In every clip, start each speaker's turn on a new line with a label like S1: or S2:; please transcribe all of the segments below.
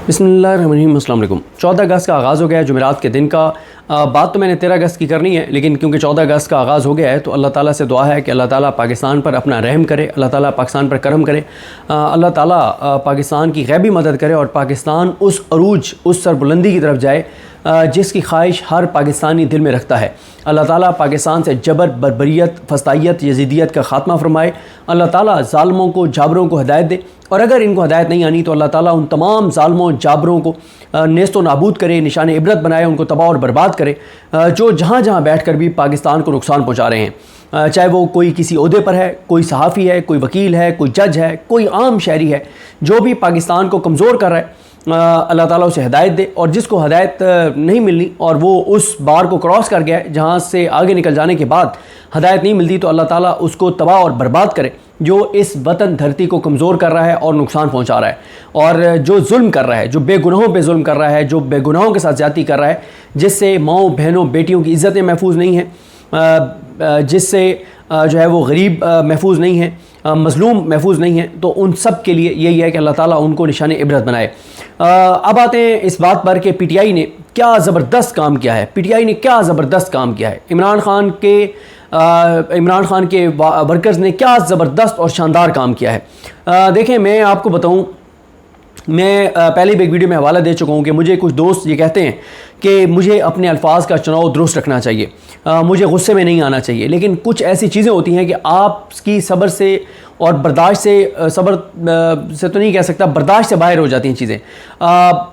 S1: बिस्मिल्लाहिर्रहमानिर्रहीम। अस्सलाम वालेकुम। 14 अगस्त का आगाज़ हो गया है, जुमेरात के दिन का। बात तो मैंने 13 अगस्त की करनी है, लेकिन क्योंकि 14 अगस्त का आगाज़ हो गया है तो अल्लाह ताला से दुआ है कि अल्लाह ताला पाकिस्तान पर अपना रहम करे, अल्लाह ताला पाकिस्तान पर करम करे, अल्लाह ताला पाकिस्तान की गैबी मदद करे और पाकिस्तान उस अरूज, उस सरबुलंदी की तरफ जाए जिसकी ख्वाहिश हर पाकिस्तानी दिल में रखता है। अल्लाह ताला पाकिस्तान से जबर, बर्बरियत, फस्तायत, यजीदियत का ख़ात्मा फरमाए। अल्लाह ताला ज़ालिमों को, जाबरों को हिदायत दे, और अगर इनको हिदायत नहीं आनी तो अल्लाह ताला उन तमाम ज़ालिमों, जाबरों को नेस्त व नाबूद करे, निशान इबरत बनाए, उनको तबाह और बर्बाद करे जो जहाँ जहाँ बैठ कर भी पाकिस्तान को नुकसान पहुँचा रहे हैं। चाहे वो कोई किसी ओहदे पर है, कोई सहाफ़ी है, कोई वकील है, कोई जज है, कोई आम शहरी है, जो भी पाकिस्तान को कमज़ोर कर रहा है, अल्लाह ताला उसे हिदायत दे। और जिसको हिदायत नहीं मिलनी और वो उस बार को क्रॉस कर गया है जहाँ से आगे निकल जाने के बाद हिदायत नहीं मिलती, तो अल्लाह ताला उसको तबाह और बर्बाद करे जो इस वतन धरती को कमज़ोर कर रहा है और नुकसान पहुँचा रहा है, और जो जुल्म कर रहा है, जो बेगुनाहों पे जुल्म कर रहा है, जो बेगुनाहों के साथ ज़्यादती कर रहा है, जिससे माओ बहनों बेटियों की इज़्ज़तें महफूज नहीं हैं, जिससे जो है वो गरीब महफूज नहीं है, मज़लूम महफूज नहीं है, तो उन सब के लिए यही है कि अल्लाह ताला उनको निशान इबरत बनाए। अब आते हैं इस बात पर कि पीटीआई ने क्या ज़बरदस्त काम किया है। पीटीआई ने क्या ज़बरदस्त काम किया है। इमरान खान के वर्कर्स ने क्या ज़बरदस्त और शानदार काम किया है। देखें, मैं आपको बताऊं, मैं पहले भी एक वीडियो में हवाला दे चुका हूँ कि मुझे कुछ दोस्त ये कहते हैं कि मुझे अपने अल्फाज का चुनाव दुरुस्त रखना चाहिए, मुझे गुस्से में नहीं आना चाहिए, लेकिन कुछ ऐसी चीज़ें होती हैं कि आपकी सब्र से और बर्दाश्त से, सब्र से तो नहीं कह सकता, बर्दाश्त से बाहर हो जाती हैं चीज़ें,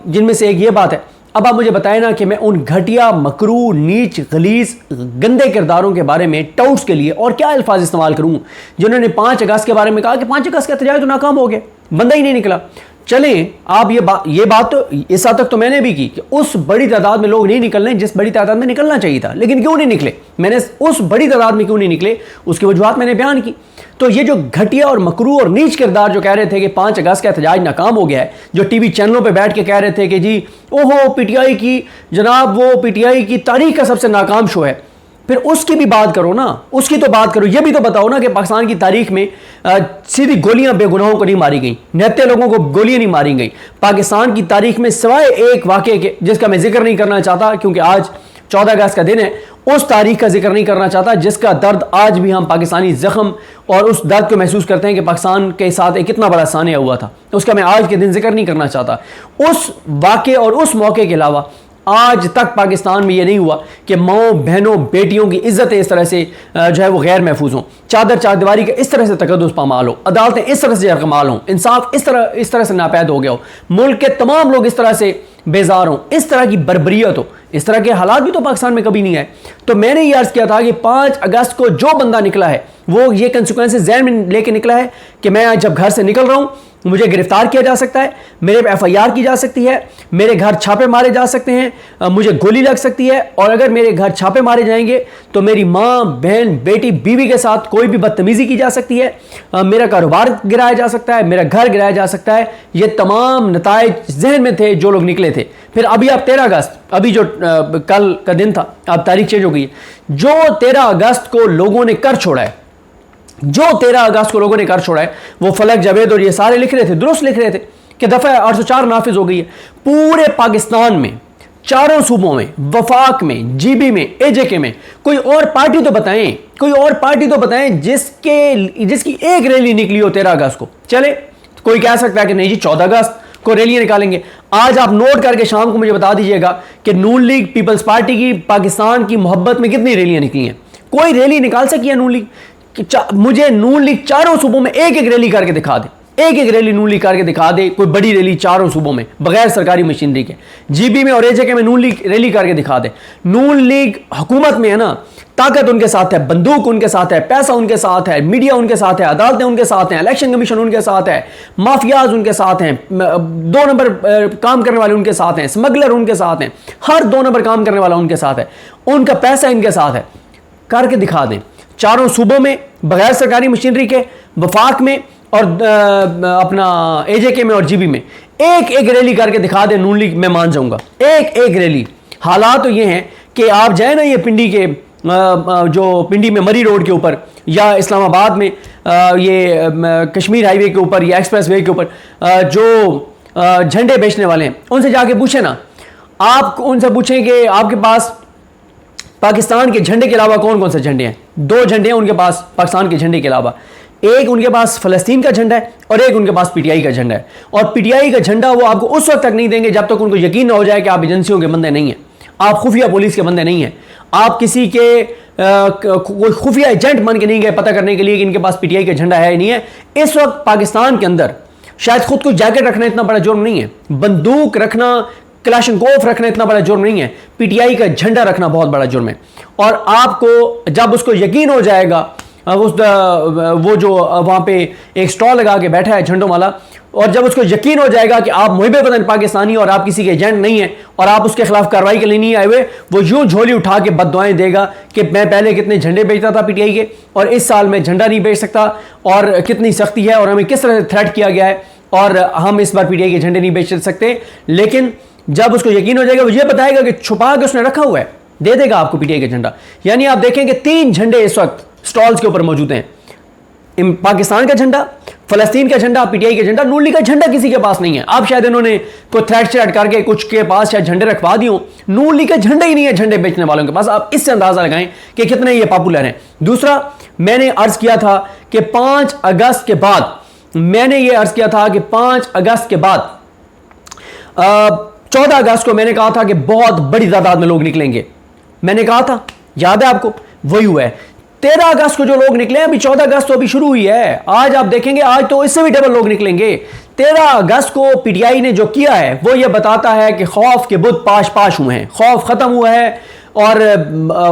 S1: जिनमें से एक ये बात है। अब आप मुझे बताएं ना कि मैं उन घटिया, मकरू, नीच, गलीज, गंदे किरदारों के बारे में टाउट्स के लिए और क्या अल्फाज इस्तेमाल करूँ, जिन्होंने 5 अगस्त के बारे में कहा कि 5 अगस्त का एहतजाज तो नाकाम हो गया, बंदा ही नहीं निकला। चलें, आप ये बात तो इस हद तक तो मैंने भी की कि उस बड़ी तादाद में लोग नहीं निकलने जिस बड़ी तादाद में निकलना चाहिए था, लेकिन क्यों नहीं निकले, मैंने उस बड़ी तादाद में क्यों नहीं निकले उसकी वजूहत मैंने बयान की। तो ये जो घटिया और मकरू और नीच किरदार जो कह रहे थे कि 5 अगस्त का एहतजाज नाकाम हो गया है, जो टीवी चैनलों पे बैठ के कह रहे थे कि जी ओहो पीटीआई की, जनाब वो पीटीआई की तारीख का सबसे नाकाम शो है, फिर उसकी भी बात करो ना, उसकी तो बात करो, ये भी तो बताओ ना कि पाकिस्तान की तारीख में सीधी गोलियां बेगुनाहों को नहीं मारी गई, निहत्थे लोगों को गोलियां नहीं मारी गई। पाकिस्तान की तारीख में सिवाय एक वाक़े के जिसका मैं जिक्र नहीं करना चाहता क्योंकि आज 14 अगस्त का दिन है, उस तारीख का जिक्र नहीं करना चाहता जिसका दर्द आज भी हम पाकिस्तानी ज़ख्म और उस दर्द को महसूस करते हैं कि पाकिस्तान के साथ एक कितना बड़ा सानिया हुआ था, उसका मैं आज के दिन जिक्र नहीं करना चाहता। उस वाक़े और उस मौके के अलावा आज तक पाकिस्तान में ये नहीं हुआ कि माओ बहनों बेटियों की इज्जतें इस तरह से जो है वो गैर महफूज हों, चादर चारदीवारी का इस तरह से तकद्दुस पामाल हो, अदालतें इस तरह से यरकमाल हों, इंसाफ इस तरह से नापैद हो गया हो, मुल्क के तमाम लोग इस तरह से बेजार हों, इस तरह की बर्बरियत हो, इस तरह के हालात भी तो पाकिस्तान में कभी नहीं आए। तो मैंने ये अर्ज़ किया था कि 5 अगस्त को जो बंदा निकला है वो ये कंसिक्वेंसेस ज़हन में लेके निकला है कि मैं जब घर से निकल रहा हूँ मुझे गिरफ्तार किया जा सकता है, मेरे पे FIR की जा सकती है, मेरे घर छापे मारे जा सकते हैं, मुझे गोली लग सकती है, और अगर मेरे घर छापे मारे जाएंगे तो मेरी माँ, बहन, बेटी, बीवी के साथ कोई भी बदतमीज़ी की जा सकती है, मेरा कारोबार गिराया जा सकता है, मेरा घर गिराया जा सकता है। ये तमाम नताइज जहन में थे जो लोग निकले थे। फिर अभी आप 13 अगस्त, अभी जो कल का दिन था, अब तारीख चेंज हो गई है, जो 13 अगस्त को लोगों ने कर छोड़ा है, जो 13 अगस्त को लोगों ने कर छोड़ा है, वो फलक जावेद और ये सारे लिख रहे थे, दुरुस्त लिख रहे थे कि दफ़ा 804 नाफिज हो गई है। पूरे पाकिस्तान में, चारों सूबों में, वफाक में, GB में, AJK में, कोई और पार्टी तो बताएं, कोई और पार्टी तो बताएं जिसकी एक रैली निकली हो 13 अगस्त को। चले, कोई कह सकता है कि नहीं जी 14 अगस्त को रैलियां निकालेंगे। आज आप नोट करके शाम को मुझे बता दीजिएगा कि नून लीग पीपल्स पार्टी की पाकिस्तान की मोहब्बत में कितनी रैलियां निकली हैं। कोई रैली निकाल सकी है नून लीग? मुझे नून लीग चारों सूबों में एक एक रैली करके दिखा दे, एक एक रैली नून लीग करके दिखा दे, कोई बड़ी रैली चारों सूबों में बगैर सरकारी मशीनरी के, GB में और AJK में नून लीग रैली करके दिखा दे। नून लीग हुकूमत में है ना, ताकत उनके साथ है, बंदूक उनके साथ है, पैसा उनके साथ है, मीडिया उनके साथ है, अदालतें उनके साथ हैं, इलेक्शन कमीशन उनके साथ है, माफियाज उनके साथ हैं, 2 नंबर काम करने वाले उनके साथ हैं, स्मगलर उनके साथ हैं, हर 2 नंबर काम करने वाला उनके साथ है, उनका पैसा इनके साथ है, करके दिखा दें चारों सूबों में बगैर सरकारी मशीनरी के, वफाक में और अपना AJK में और GB में एक एक रैली करके दिखा दे नून लीग, मैं मान जाऊंगा, एक एक रैली। हालात तो ये हैं कि आप जाए ना ये पिंडी के जो पिंडी में मरी रोड के ऊपर या इस्लामाबाद में ये कश्मीर हाईवे के ऊपर या एक्सप्रेस वे के ऊपर जो झंडे बेचने वाले हैं, उनसे जाके पूछे ना, आप उनसे पूछें कि आपके पास पाकिस्तान के झंडे के अलावा कौन कौन से झंडे हैं। 2 झंडे हैं उनके पास पाकिस्तान के झंडे के अलावा, एक उनके पास फ़लस्तीन का झंडा है और एक उनके पास पीटीआई का झंडा है। और पीटीआई का झंडा वो आपको उस वक्त तक नहीं देंगे जब तक उनको यकीन ना हो जाए कि आप एजेंसियों के बंदे नहीं हैं, आप खुफिया पुलिस के बंदे नहीं हैं, आप किसी के कोई खुफिया एजेंट बन के नहीं गए पता करने के लिए कि इनके पास पीटीआई का झंडा है नहीं है। इस वक्त पाकिस्तान के अंदर शायद खुद को जैकेट रखना इतना बड़ा जुर्म नहीं है, बंदूक रखना, क्लाशनकोफ रखना इतना बड़ा जुर्म नहीं है, पीटीआई का झंडा रखना बहुत बड़ा जुर्म है। और आपको जब उसको यकीन हो जाएगा, वो जो वहाँ पे एक स्टॉल लगा के बैठा है झंडों वाला, और जब उसको यकीन हो जाएगा कि आप मुहिब वतन पाकिस्तानी और आप किसी के एजेंट नहीं है और आप उसके खिलाफ कार्रवाई के लिए नहीं आए हुए, वो यूं झोली उठा के बददुआएं देगा कि मैं पहले कितने झंडे बेचता था पीटीआई के और इस साल मैं झंडा नहीं बेच सकता, और कितनी सख्ती है और हमें किस तरह थ्रेट किया गया है और हम इस बार पीटीआई के झंडे नहीं बेच सकते। लेकिन जब उसको यकीन हो जाएगा वो ये बताएगा कि छुपा के उसने रखा हुआ है, दे देगा आपको पीटीआई का झंडा। यानी आप देखेंगे 3 झंडे इस वक्त स्टॉल्स के ऊपर मौजूद हैं, पाकिस्तान का झंडा, फलस्तीन का झंडा, पीटीआई का झंडा, नून लीग का झंडा किसी के पास नहीं है। आप शायद इन्होंने कोई थ्रेट करके कुछ के पास शायद झंडे रखवा दिए हो, नून लीग का झंडा ही नहीं है झंडे बेचने वालों के पास। आप इससे अंदाजा लगाएं कि कितने ये पॉपुलर हैं। दूसरा, मैंने अर्ज किया था कि 5 अगस्त के बाद, मैंने ये अर्ज किया था कि 5 अगस्त के बाद 14 अगस्त को मैंने कहा था कि बहुत बड़ी तादाद में लोग निकलेंगे, मैंने कहा था, याद है आपको, वही हुआ है। 13 अगस्त को जो लोग निकले, अभी 14 अगस्त तो अभी शुरू हुई है, आज आप देखेंगे आज तो इससे भी डबल लोग निकलेंगे। 13 अगस्त को पीटीआई ने जो किया है वो ये बताता है कि खौफ के बुत पाश पाश हुए हैं, खौफ खत्म हुआ है और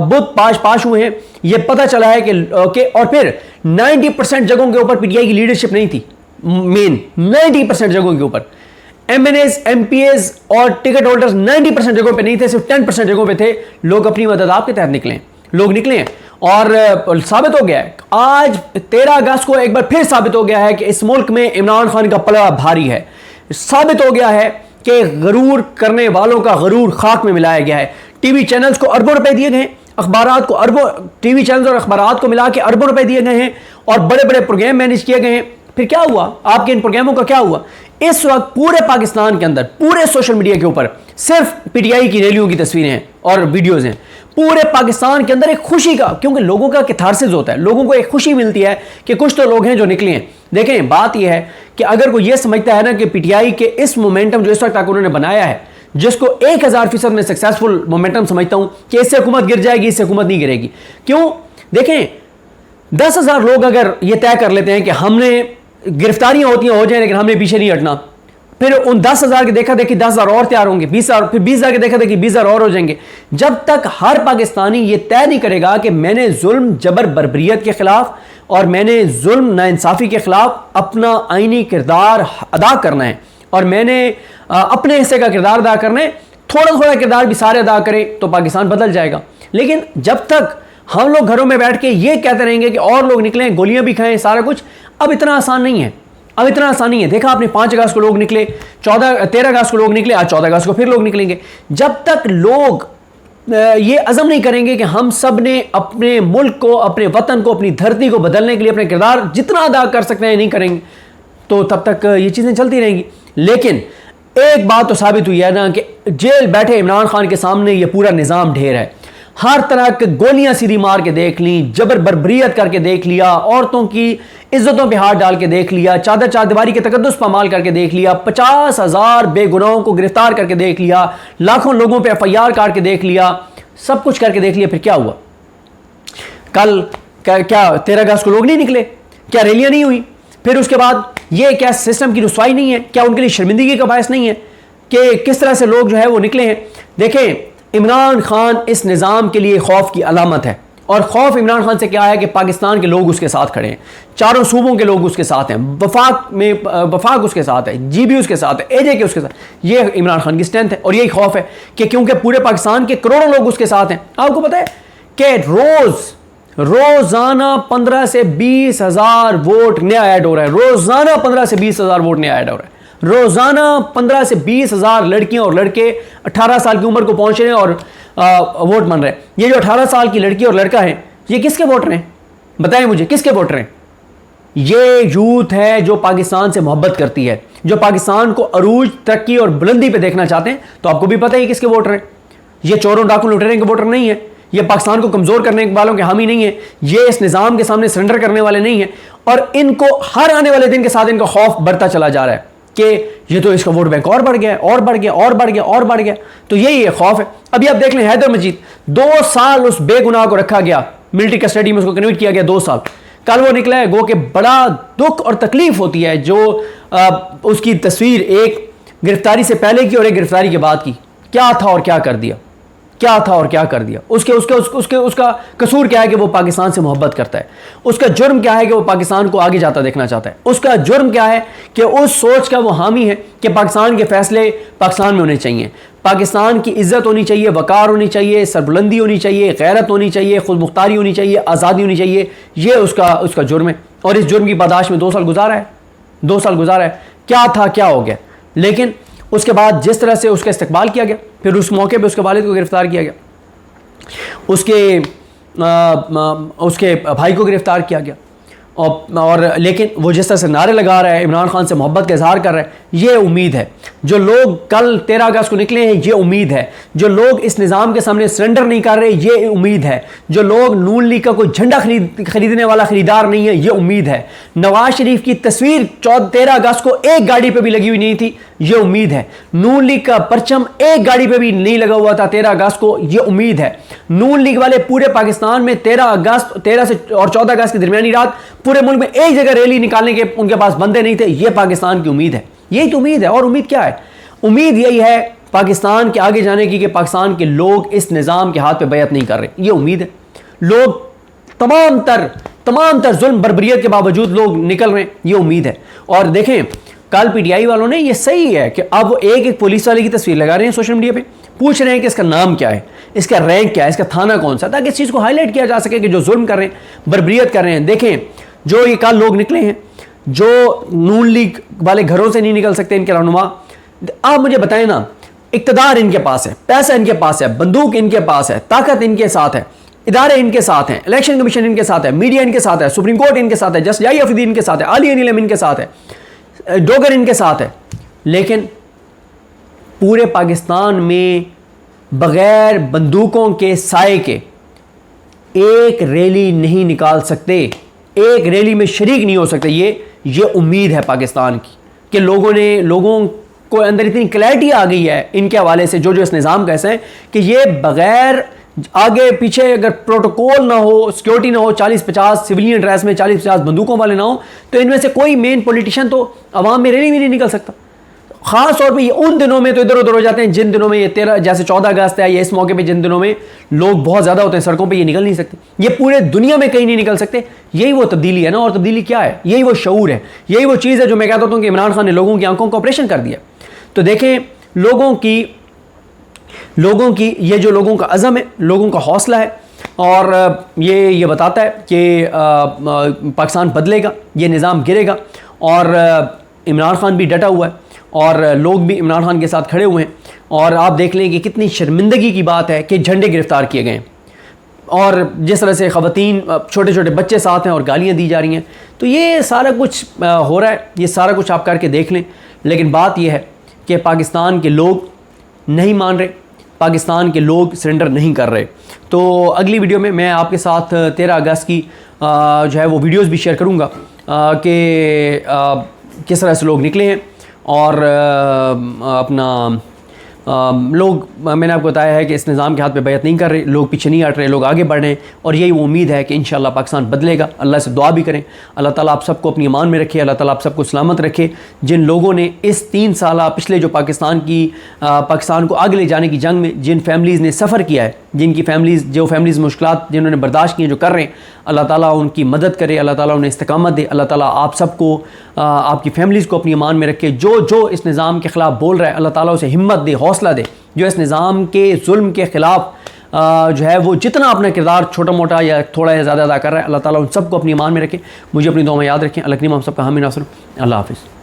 S1: बुत पाश पाश हुए हैं। ये पता चला है कि और फिर 90% जगहों के ऊपर पीटीआई की लीडरशिप नहीं थी, मेन 90% जगहों के ऊपर एमएनएस, एमपीएस और टिकट होल्डर्स 90% जगहों पे नहीं थे, सिर्फ 10% जगहों पे थे। लोग अपनी मदद आपके तहत निकले, लोग निकले हैं और साबित हो गया है आज 13 अगस्त को एक बार फिर साबित हो गया है कि इस मुल्क में इमरान खान का पलड़ा भारी है। साबित हो गया है कि गरूर करने वालों का गरूर खाक में मिलाया गया है। टीवी चैनल्स को अरबों रुपए दिए गए हैं, अखबारात को अरबों, टीवी चैनल्स और अखबारात को मिला के अरबों रुपए दिए गए हैं और बड़े बड़े प्रोग्राम मैनेज किए गए हैं। फिर क्या हुआ, आपके इन प्रोग्रामों का क्या हुआ? इस वक्त पूरे पाकिस्तान के अंदर, पूरे सोशल मीडिया के ऊपर सिर्फ पीटीआई की रैलियों की तस्वीरें हैं और वीडियोस हैं। पूरे पाकिस्तान के अंदर एक खुशी का, क्योंकि लोगों का कैथारसिस होता है, लोगों को एक खुशी मिलती है कि कुछ तो लोग हैं जो निकले हैं। देखें, बात यह है कि अगर कोई ये समझता है ना कि पीटीआई के इस मोमेंटम जो इस वक्त तक उन्होंने बनाया है, जिसको 1000% में सक्सेसफुल मोमेंटम समझता हूं कि इससे हुकूमत गिर जाएगी, इससे हुकूमत नहीं गिरेगी। क्यों? देखें, 10,000 लोग अगर ये तय कर लेते हैं कि हमने गिरफ्तारियां होती हैं हो जाए लेकिन हमने पीछे नहीं हटना, फिर उन 10,000 के देखा देखी 10,000 और तैयार होंगे, 20,000, फिर 20,000 के देखा देखी 20,000 और हो जाएंगे। जब तक हर पाकिस्तानी ये तय नहीं करेगा कि मैंने जुल्म, जबर, बर्बरियत के खिलाफ और मैंने जुल्म, नाइंसाफ़ी के खिलाफ अपना आईनी किरदार अदा करना है और मैंने अपने हिस्से का किरदार अदा करना है, थोड़ा थोड़ा किरदार भी सारे अदा करें तो पाकिस्तान बदल जाएगा। लेकिन जब तक हम लोग घरों में बैठ के ये कहते रहेंगे कि और लोग निकलें, गोलियां भी खाएं, सारा कुछ, अब इतना आसान नहीं है, अब इतना आसान नहीं है। देखा आपने, 5 अगस्त को लोग निकले, 13 अगस्त को लोग निकले, आज 14 अगस्त को फिर लोग निकलेंगे। जब तक लोग ये अज़म नहीं करेंगे कि हम सब ने अपने मुल्क को, अपने वतन को, अपनी धरती को बदलने के लिए अपने किरदार जितना अदा कर सकते हैं नहीं करेंगे, तो तब तक ये चीज़ें चलती रहेंगी। लेकिन एक बात तो साबित हुई है ना कि जेल बैठे इमरान खान के सामने ये पूरा निज़ाम ढेर है। हर तरह की गोलियां सीधी मार के देख ली, जबर बर्बरियत करके देख लिया, औरतों की इज्जतों पे हाथ डाल के देख लिया, चादर चारदीवारी के तकद्दुस पामाल करके देख लिया, 50,000 बेगुनाहों को गिरफ्तार करके देख लिया, लाखों लोगों पे FIR काट के देख लिया, सब कुछ करके देख लिया। फिर क्या हुआ? कल क्या 13 अगस्त को लोग नहीं निकले? क्या रैलियां नहीं हुई? फिर उसके बाद ये क्या सिस्टम की रुसवाई नहीं है? क्या उनके लिए शर्मिंदगी का बायस नहीं है कि किस तरह से लोग जो है वो निकले हैं? देखें, इमरान खान इस निज़ाम के लिए खौफ की अलामत है और खौफ इमरान खान से क्या है कि पाकिस्तान के लोग उसके साथ खड़े हैं, चारों सूबों के लोग उसके साथ हैं, वफाक उसके साथ है, GB उसके साथ है, AJ के उसके साथ। ये इमरान खान की स्ट्रेंथ है और यही खौफ है कि क्योंकि पूरे पाकिस्तान के करोड़ों लोग उसके साथ हैं। आपको पता है कि रोजाना 15 से 20 हज़ार वोट नया ऐड हो रहा है, रोजाना 15 से 20 हज़ार वोट नया ऐड हो रहा है, रोजाना 15 से 20 हज़ार लड़कियां और लड़के 18 साल की उम्र को पहुंच रहे हैं और वोट बन रहे हैं। ये जो 18 साल की लड़की और लड़का है, ये किसके वोटर हैं? बताएं मुझे, किसके वोटर हैं? ये यूथ है जो पाकिस्तान से मोहब्बत करती है, जो पाकिस्तान को अरूज, तरक्की और बुलंदी पे देखना चाहते हैं, तो आपको भी पता है किसके वोटर हैं। ये चोरों, डाकू, लुटेरों के वोटर नहीं है, ये पाकिस्तान को कमज़ोर करने वालों के हामी नहीं है, ये इस निज़ाम के सामने सरेंडर करने वाले नहीं है। और इनको हर आने वाले दिन के साथ इनका खौफ बढ़ता चला जा रहा है कि ये तो इसका वोट बैंक और बढ़ गया, और बढ़ गया, और बढ़ गया, और बढ़ गया। तो यही है खौफ है। अभी आप देख लें, हैदर मजीद 2 साल उस बेगुनाह को रखा गया, मिलिट्री कस्टडी में उसको कन्वर्ट किया गया 2 साल। कल वो निकला है, गो के बड़ा दुख और तकलीफ होती है जो उसकी तस्वीर एक गिरफ्तारी से पहले की और एक गिरफ्तारी के बाद की, क्या था और क्या कर दिया, क्या था और क्या कर दिया। उसका कसूर क्या है कि वो पाकिस्तान से मोहब्बत करता है, उसका जुर्म क्या है कि वो पाकिस्तान को आगे जाता देखना चाहता है, उसका जुर्म क्या है कि उस सोच का वो हामी है कि पाकिस्तान के फैसले पाकिस्तान में होने चाहिए, पाकिस्तान की इज्जत होनी चाहिए, वकार होनी चाहिए, सरबुलंदी होनी चाहिए, गैरत होनी चाहिए, खुद मुख्तारी होनी चाहिए, आज़ादी होनी चाहिए। ये उसका जुर्म है और इस जुर्म की पादाश में 2 साल गुजारा है, 2 साल गुजारा है। क्या था, क्या हो गया। लेकिन उसके बाद जिस तरह से उसका इस्तकबाल किया गया, फिर उस मौके पे उसके वालिद को गिरफ्तार किया गया, उसके भाई को गिरफ्तार किया गया, और लेकिन वो जिस तरह से नारे लगा रहा है, इमरान खान से मोहब्बत का इजहार कर रहा है, ये उम्मीद है। जो लोग कल 13 अगस्त को निकले हैं, ये उम्मीद है। जो लोग इस निज़ाम के सामने सरेंडर नहीं कर रहे, ये उम्मीद है। जो लोग नून लीग का कोई झंडा खरीदने वाला खरीदार नहीं है, ये उम्मीद है। नवाज शरीफ की तस्वीर 13 अगस्त को एक गाड़ी पर भी लगी हुई नहीं थी, ये उम्मीद है। नून लीग का परचम एक गाड़ी पे भी नहीं लगा हुआ था 13 अगस्त को, ये उम्मीद है। नून लीग वाले पूरे पाकिस्तान में 13 से और 14 अगस्त की दरमियानी रात पूरे मुल्क में एक जगह रैली निकालने के उनके पास बंदे नहीं थे, ये पाकिस्तान की उम्मीद है। यही तो उम्मीद है। और उम्मीद क्या है? उम्मीद यही है पाकिस्तान के आगे जाने की कि पाकिस्तान के लोग इस निज़ाम के हाथ पे बैत नहीं कर रहे, ये उम्मीद है। लोग तमाम तर जुल्म बर्बरियत के बावजूद लोग निकल रहे हैं, ये उम्मीद है। और देखें, कल पीटीआई वालों ने, ये सही है कि अब एक पुलिस वाले की तस्वीर लगा रहे हैं सोशल मीडिया पे, पूछ रहे हैं कि इसका नाम क्या है, इसका रैंक क्या है, इसका थाना कौन सा, ताकि इस चीज़ को हाईलाइट किया जा सके कि जो जुल्म कर रहे हैं, बर्बरियत कर रहे हैं। देखें, जो ये कल लोग निकले हैं, जो नून लीग वाले घरों से नहीं निकल सकते, इनके रहनुमा, आप मुझे बताएं ना, इक़्तिदार इनके पास है, पैसा इनके पास है, बंदूक इनके पास है, ताकत इनके साथ है, इदारे इनके साथ हैं, इलेक्शन कमीशन इनके साथ है, मीडिया इनके साथ है, सुप्रीम कोर्ट इनके साथ है, जस्ट याही अफरीदी इनके साथ है, आली नीलम इनके साथ है, डोगर इनके साथ है। लेकिन पूरे पाकिस्तान में बगैर बंदूकों के साए के एक रैली नहीं निकाल सकते, एक रैली में शरीक नहीं हो सकते। ये उम्मीद है पाकिस्तान की कि लोगों को अंदर इतनी क्लैरिटी आ गई है इनके हवाले से, जो इस निज़ाम कैसे हैं, कि ये बगैर आगे पीछे अगर प्रोटोकॉल ना हो, सिक्योरिटी ना हो, 40-50 सिविलियन ड्रेस में 40-50 बंदूकों वाले ना हो, तो इनमें से कोई मेन पॉलिटिशियन तो अवाम में रैली भी नहीं निकल सकता। ख़ास तौर पे ये उन दिनों में तो इधर उधर हो जाते हैं जिन दिनों में ये 13 जैसे 14 अगस्त है, या इस मौके पे जिन दिनों में लोग बहुत ज़्यादा होते हैं सड़कों पे, ये निकल नहीं सकते, ये पूरे दुनिया में कहीं नहीं निकल सकते। यही वो तब्दीली है ना। और तब्दीली क्या है? यही वो शऊर है, यही वो चीज़ है जो मैं कहता हूँ कि इमरान खान ने लोगों की आंखों का ऑपरेशन कर दिया। तो देखें, लोगों की ये जो लोगों का अज़म है, लोगों का हौसला है, और ये बताता है कि पाकिस्तान बदलेगा, ये निज़ाम गिरेगा। और इमरान खान भी डटा हुआ है और लोग भी इमरान खान के साथ खड़े हुए हैं। और आप देख लें कि कितनी शर्मिंदगी की बात है कि झंडे गिरफ्तार किए गए हैं, और जिस तरह से ख़वातीन, छोटे छोटे बच्चे साथ हैं और गालियाँ दी जा रही हैं। तो ये सारा कुछ हो रहा है, ये सारा कुछ आप करके देख लें। लेकिन बात यह है कि पाकिस्तान के लोग नहीं मान रहे, पाकिस्तान के लोग सरेंडर नहीं कर रहे। तो अगली वीडियो में मैं आपके साथ 13 अगस्त की जो है वो वीडियोस भी शेयर करूँगा कि किस तरह से लोग निकले हैं, और लोग, मैंने आपको बताया है कि इस निज़ाम के हाथ पे बैत नहीं कर रहे, लोग पीछे नहीं हट रहे, लोग आगे बढ़ रहे हैं। और यही वो उम्मीद है कि इंशाअल्लाह पाकिस्तान बदलेगा। अल्लाह से दुआ भी करें, अल्लाह ताला आप सबको अपनी ईमान में रखे, अल्लाह ताला आप सबको सलामत रखे। जिन लोगों ने इस 3 साल पिछले जो पाकिस्तान को आगे ले जाने की जंग में जिन फैमिलीज़ ने सफ़र किया है, जिनकी फैमिलीज़ मुश्किलात जिन्होंने बर्दाश्त की हैं, जो कर रहे हैं, अल्लाह ताला उनकी मदद करे, अल्लाह ताला उन्हें इस्तिकामत दे, अल्लाह ताला आप सबको, आपकी फैमिलीज़ को अपनी ईमान में रखे। जो इस निज़ाम के ख़िलाफ़ बोल रहा है, अल्लाह ताला उसे हिम्मत दे, हौसला दे। जो इस निज़ाम के जुल्म के ख़िलाफ़ जो है वो जितना अपना किरदार छोटा मोटा या थोड़ा या ज़्यादा अदा कर रहा है, अल्लाह ताला उन सबको अपनी ईमान में रखे। मुझे अपनी दुआ में याद रखें। अल्लाह करीम हम सबका हामी नासिर। अल्लाह हाफ़िज़।